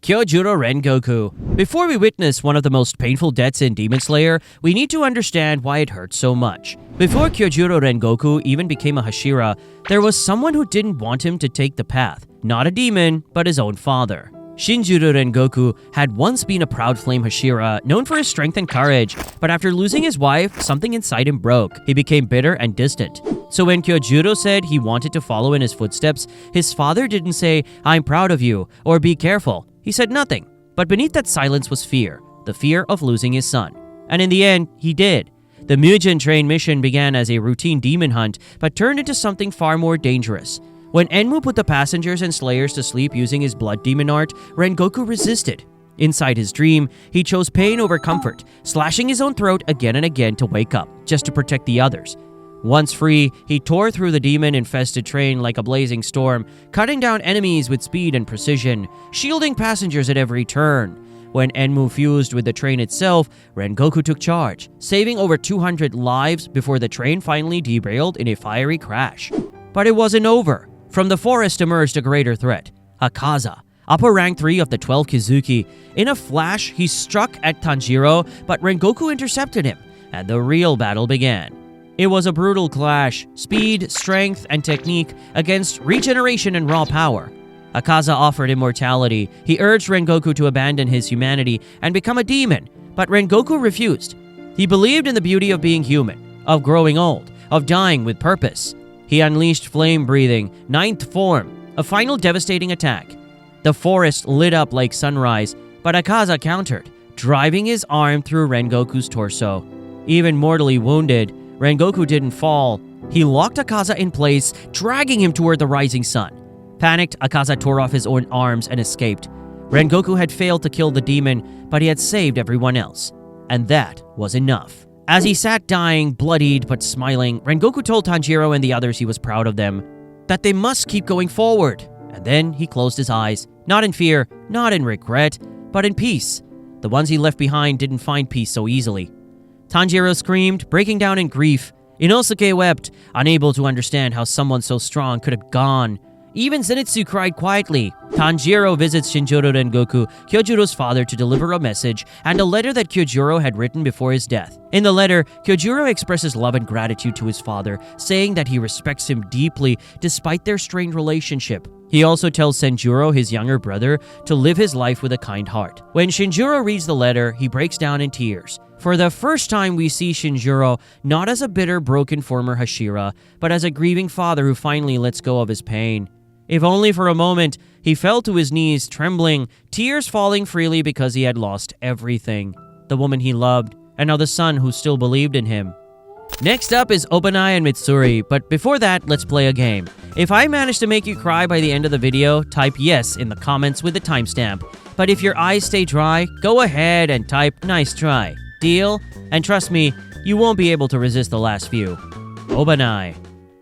Kyojuro Rengoku. Before we witness one of the most painful deaths in Demon Slayer, we need to understand why it hurts so much. Before Kyojuro Rengoku even became a Hashira, there was someone who didn't want him to take the path. Not a demon, but his own father. Shinjiro Rengoku had once been a proud flame Hashira, known for his strength and courage, but after losing his wife, something inside him broke. He became bitter and distant. So when Kyojuro said he wanted to follow in his footsteps, his father didn't say, "I'm proud of you," or "be careful." He said nothing. But beneath that silence was fear, the fear of losing his son. And in the end, he did. The Mugen Train mission began as a routine demon hunt, but turned into something far more dangerous. When Enmu put the passengers and slayers to sleep using his blood demon art, Rengoku resisted. Inside his dream, he chose pain over comfort, slashing his own throat again and again to wake up, just to protect the others. Once free, he tore through the demon-infested train like a blazing storm, cutting down enemies with speed and precision, shielding passengers at every turn. When Enmu fused with the train itself, Rengoku took charge, saving over 200 lives before the train finally derailed in a fiery crash. But it wasn't over. From the forest emerged a greater threat, Akaza, upper rank 3 of the 12 Kizuki. In a flash, he struck at Tanjiro, but Rengoku intercepted him, and the real battle began. It was a brutal clash, speed, strength, and technique against regeneration and raw power. Akaza offered immortality. He urged Rengoku to abandon his humanity and become a demon, but Rengoku refused. He believed in the beauty of being human, of growing old, of dying with purpose. He unleashed flame-breathing, 9th form, a final devastating attack. The forest lit up like sunrise, but Akaza countered, driving his arm through Rengoku's torso. Even mortally wounded, Rengoku didn't fall. He locked Akaza in place, dragging him toward the rising sun. Panicked, Akaza tore off his own arms and escaped. Rengoku had failed to kill the demon, but he had saved everyone else. And that was enough. As he sat dying, bloodied but smiling, Rengoku told Tanjiro and the others he was proud of them, that they must keep going forward. And then he closed his eyes, not in fear, not in regret, but in peace. The ones he left behind didn't find peace so easily. Tanjiro screamed, breaking down in grief. Inosuke wept, unable to understand how someone so strong could have gone. Even Zenitsu cried quietly. Tanjiro visits Shinjiro Rengoku, Kyojuro's father, to deliver a message and a letter that Kyojuro had written before his death. In the letter, Kyojuro expresses love and gratitude to his father, saying that he respects him deeply despite their strained relationship. He also tells Senjuro, his younger brother, to live his life with a kind heart. When Shinjuro reads the letter, he breaks down in tears. For the first time, we see Shinjuro not as a bitter, broken former Hashira, but as a grieving father who finally lets go of his pain. If only for a moment, he fell to his knees, trembling, tears falling freely because he had lost everything. The woman he loved, and now the son who still believed in him. Next up is Obanai and Mitsuri, but before that, let's play a game. If I manage to make you cry by the end of the video, type yes in the comments with the timestamp. But if your eyes stay dry, go ahead and type nice try. Deal? And trust me, you won't be able to resist the last few. Obanai.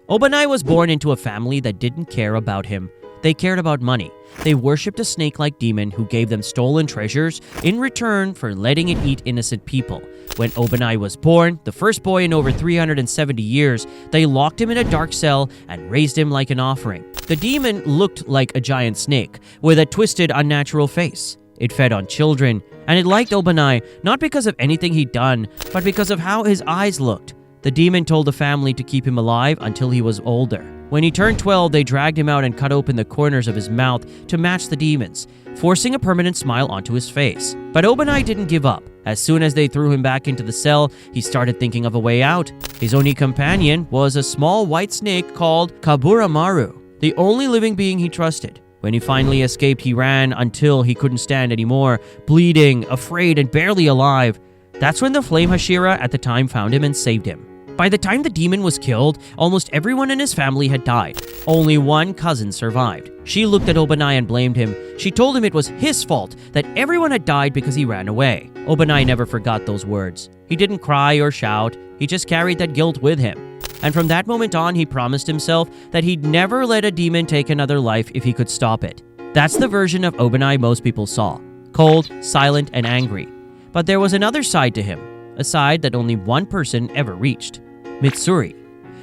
Obanai was born into a family that didn't care about him. They cared about money. They worshipped a snake-like demon who gave them stolen treasures in return for letting it eat innocent people. When Obanai was born, the first boy in over 370 years, they locked him in a dark cell and raised him like an offering. The demon looked like a giant snake with a twisted, unnatural face. It fed on children, and it liked Obanai not because of anything he'd done, but because of how his eyes looked. The demon told the family to keep him alive until he was older. When he turned 12, they dragged him out and cut open the corners of his mouth to match the demon's, forcing a permanent smile onto his face. But Obanai didn't give up. As soon as they threw him back into the cell, he started thinking of a way out. His only companion was a small white snake called Kaburamaru, the only living being he trusted. When he finally escaped, he ran until he couldn't stand anymore, bleeding, afraid, and barely alive. That's when the Flame Hashira at the time found him and saved him. By the time the demon was killed, almost everyone in his family had died. Only one cousin survived. She looked at Obanai and blamed him. She told him it was his fault that everyone had died because he ran away. Obanai never forgot those words. He didn't cry or shout. He just carried that guilt with him. And from that moment on, he promised himself that he'd never let a demon take another life if he could stop it. That's the version of Obanai most people saw. Cold, silent, and angry. But there was another side to him. A side that only one person ever reached. Mitsuri.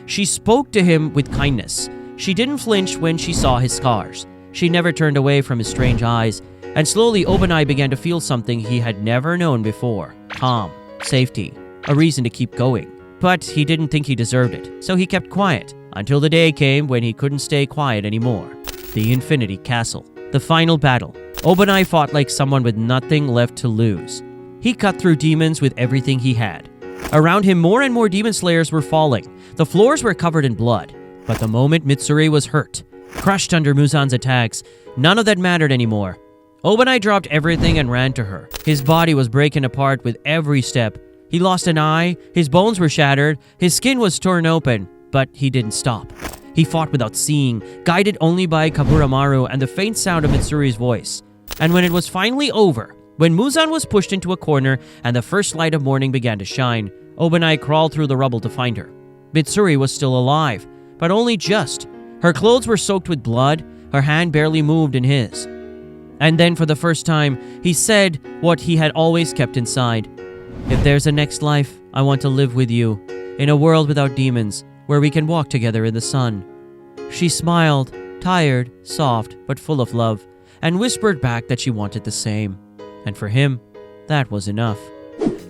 She spoke to him with kindness. She didn't flinch when she saw his scars. She never turned away from his strange eyes. And slowly, Obanai began to feel something he had never known before. Calm, safety, a reason to keep going. But he didn't think he deserved it, so he kept quiet, until the day came when he couldn't stay quiet anymore. The Infinity Castle. The final battle. Obanai fought like someone with nothing left to lose. He cut through demons with everything he had. Around him, more and more demon slayers were falling. The floors were covered in blood. But the moment Mitsuri was hurt, crushed under Muzan's attacks, none of that mattered anymore. Obanai dropped everything and ran to her. His body was breaking apart with every step. He lost an eye, his bones were shattered, his skin was torn open, but he didn't stop. He fought without seeing, guided only by Kaburamaru and the faint sound of Mitsuri's voice. And when it was finally over, when Muzan was pushed into a corner and the first light of morning began to shine, Obanai crawled through the rubble to find her. Mitsuri was still alive, but only just. Her clothes were soaked with blood, her hand barely moved in his. And then for the first time, he said what he had always kept inside. If there's a next life, I want to live with you, in a world without demons, where we can walk together in the sun. She smiled, tired, soft, but full of love, and whispered back that she wanted the same. And for him, that was enough.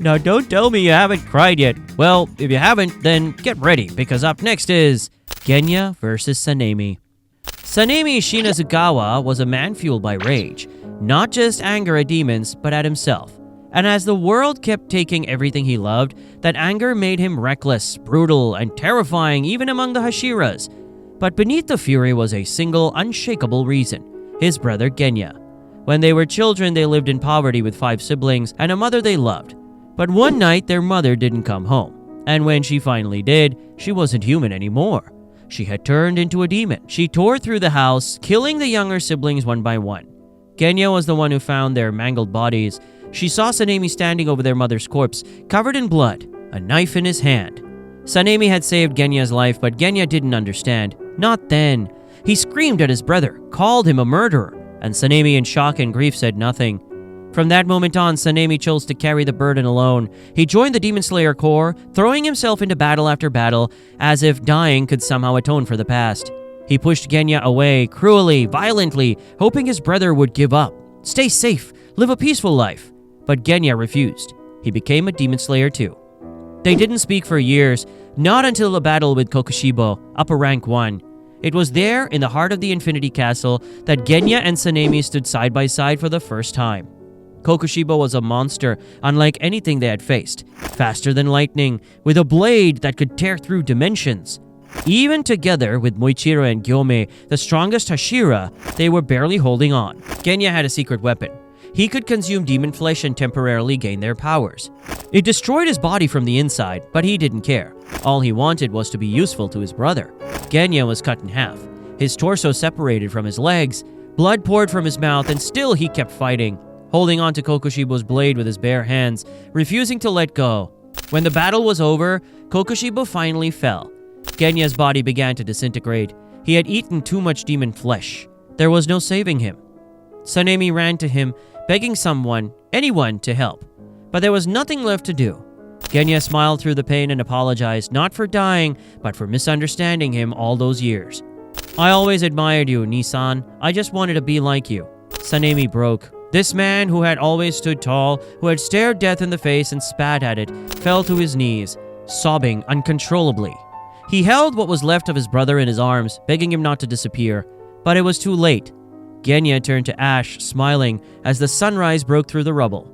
Now don't tell me you haven't cried yet. Well, if you haven't, then get ready, because up next is Genya versus Sanemi. Sanemi Shinazugawa was a man fueled by rage, not just anger at demons, but at himself. And as the world kept taking everything he loved, that anger made him reckless, brutal, and terrifying even among the Hashiras. But beneath the fury was a single, unshakable reason: his brother Genya. When they were children, they lived in poverty with 5 siblings and a mother they loved. But one night, their mother didn't come home. And when she finally did, she wasn't human anymore. She had turned into a demon. She tore through the house, killing the younger siblings one by one. Genya was the one who found their mangled bodies. She saw Sanemi standing over their mother's corpse, covered in blood, a knife in his hand. Sanemi had saved Genya's life, but Genya didn't understand. Not then. He screamed at his brother, called him a murderer, and Sanemi in shock and grief said nothing. From that moment on, Sanemi chose to carry the burden alone. He joined the Demon Slayer Corps, throwing himself into battle after battle, as if dying could somehow atone for the past. He pushed Genya away, cruelly, violently, hoping his brother would give up, stay safe, live a peaceful life. But Genya refused. He became a Demon Slayer too. They didn't speak for years, not until a battle with Kokushibo, upper rank 1. It was there, in the heart of the Infinity Castle, that Genya and Sanemi stood side by side for the first time. Kokushibo was a monster, unlike anything they had faced. Faster than lightning, with a blade that could tear through dimensions. Even together with Moichiro and Gyome, the strongest Hashira, they were barely holding on. Genya had a secret weapon. He could consume demon flesh and temporarily gain their powers. It destroyed his body from the inside, but he didn't care. All he wanted was to be useful to his brother. Genya was cut in half. His torso separated from his legs. Blood poured from his mouth, and still he kept fighting, holding on to Kokushibo's blade with his bare hands, refusing to let go. When the battle was over, Kokushibo finally fell. Genya's body began to disintegrate. He had eaten too much demon flesh. There was no saving him. Sanemi ran to him, begging someone, anyone, to help. But there was nothing left to do. Genya smiled through the pain and apologized, not for dying, but for misunderstanding him all those years. I always admired you, Nisan. I just wanted to be like you. Sanemi broke. This man, who had always stood tall, who had stared death in the face and spat at it, fell to his knees, sobbing uncontrollably. He held what was left of his brother in his arms, begging him not to disappear. But it was too late. Genya turned to ash, smiling, as the sunrise broke through the rubble.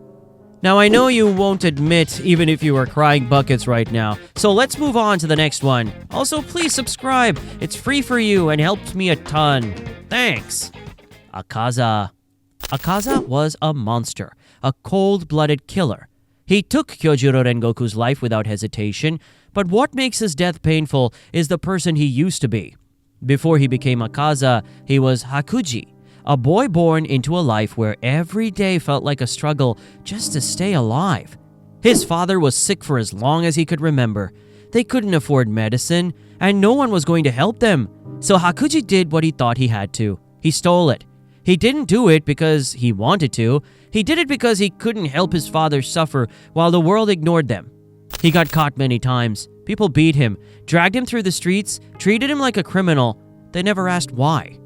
Now, I know you won't admit, even if you are crying buckets right now, so let's move on to the next one. Also, please subscribe. It's free for you and helps me a ton. Thanks. Akaza. Akaza was a monster, a cold-blooded killer. He took Kyojuro Rengoku's life without hesitation, but what makes his death painful is the person he used to be. Before he became Akaza, he was Hakuji, a boy born into a life where every day felt like a struggle just to stay alive. His father was sick for as long as he could remember. They couldn't afford medicine, and no one was going to help them. So Hakuji did what he thought he had to. He stole it. He didn't do it because he wanted to. He did it because he couldn't help his father suffer while the world ignored them. He got caught many times. People beat him, dragged him through the streets, treated him like a criminal. They never asked why.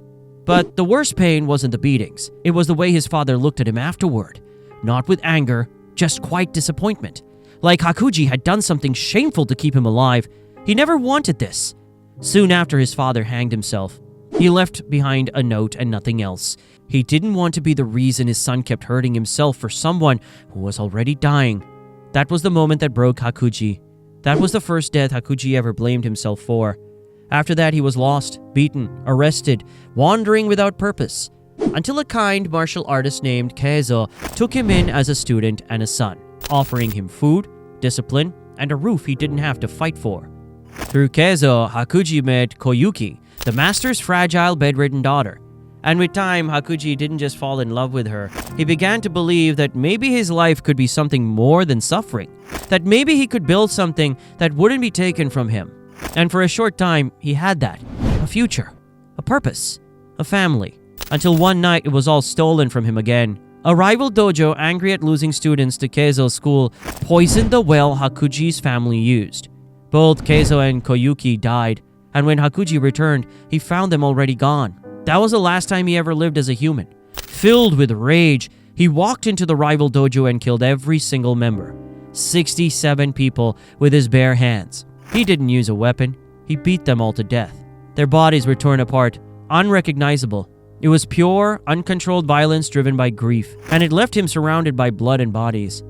But the worst pain wasn't the beatings. It was the way his father looked at him afterward. Not with anger, just quite disappointment. Like Hakuji had done something shameful to keep him alive. He never wanted this. Soon after his father hanged himself, he left behind a note and nothing else. He didn't want to be the reason his son kept hurting himself for someone who was already dying. That was the moment that broke Hakuji. That was the first death Hakuji ever blamed himself for. After that, he was lost, beaten, arrested, wandering without purpose, until a kind martial artist named Keizo took him in as a student and a son, offering him food, discipline, and a roof he didn't have to fight for. Through Keizo, Hakuji met Koyuki, the master's fragile, bedridden daughter. And with time, Hakuji didn't just fall in love with her. He began to believe that maybe his life could be something more than suffering, that maybe he could build something that wouldn't be taken from him. And for a short time, he had that. A future, a purpose, a family. Until one night, it was all stolen from him again. A rival dojo, angry at losing students to Keizo's school, poisoned the well Hakuji's family used. Both Keizo and Koyuki died, and when Hakuji returned, he found them already gone. That was the last time he ever lived as a human. Filled with rage, he walked into the rival dojo and killed every single member. 67 people with his bare hands. He didn't use a weapon. He beat them all to death. Their bodies were torn apart, unrecognizable. It was pure, uncontrolled violence driven by grief, and it left him surrounded by blood and bodies.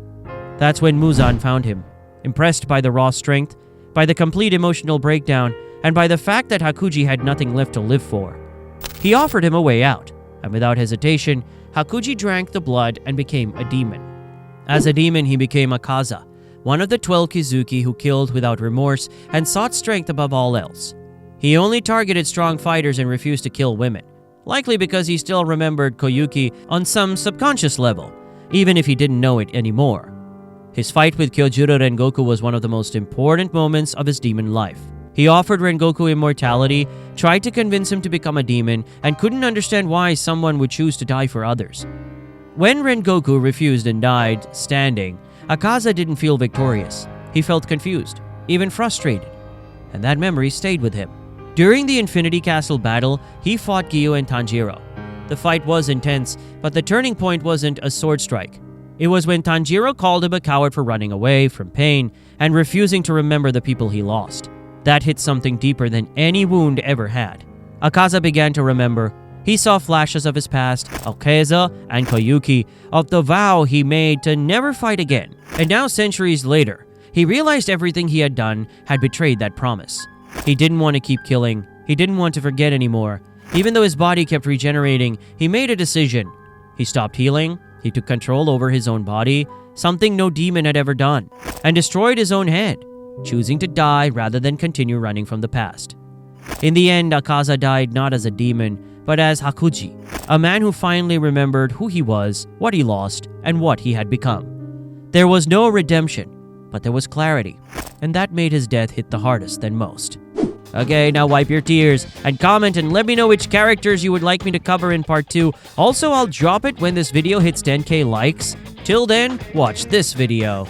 That's when Muzan found him, impressed by the raw strength, by the complete emotional breakdown, and by the fact that Hakuji had nothing left to live for. He offered him a way out, and without hesitation, Hakuji drank the blood and became a demon. As a demon, he became Akaza, one of the 12 Kizuki who killed without remorse and sought strength above all else. He only targeted strong fighters and refused to kill women, likely because he still remembered Koyuki on some subconscious level, even if he didn't know it anymore. His fight with Kyojuro Rengoku was one of the most important moments of his demon life. He offered Rengoku immortality, tried to convince him to become a demon, and couldn't understand why someone would choose to die for others. When Rengoku refused and died standing, Akaza didn't feel victorious. He felt confused, even frustrated, and that memory stayed with him. During the Infinity Castle battle, he fought Gyu and Tanjiro. The fight was intense, but the turning point wasn't a sword strike. It was when Tanjiro called him a coward for running away from pain and refusing to remember the people he lost. That hit something deeper than any wound ever had. Akaza began to remember. He saw flashes of his past, Akaza and Koyuki, of the vow he made to never fight again. And now, centuries later, he realized everything he had done had betrayed that promise. He didn't want to keep killing. He didn't want to forget anymore. Even though his body kept regenerating, he made a decision. He stopped healing. He took control over his own body, something no demon had ever done, and destroyed his own head, choosing to die rather than continue running from the past. In the end, Akaza died not as a demon, but as Hakuji, a man who finally remembered who he was, what he lost, and what he had become. There was no redemption, but there was clarity, and that made his death hit the hardest than most. Okay, now wipe your tears and comment and let me know which characters you would like me to cover in part 2. Also, I'll drop it when this video hits 10k likes. Till then, watch this video.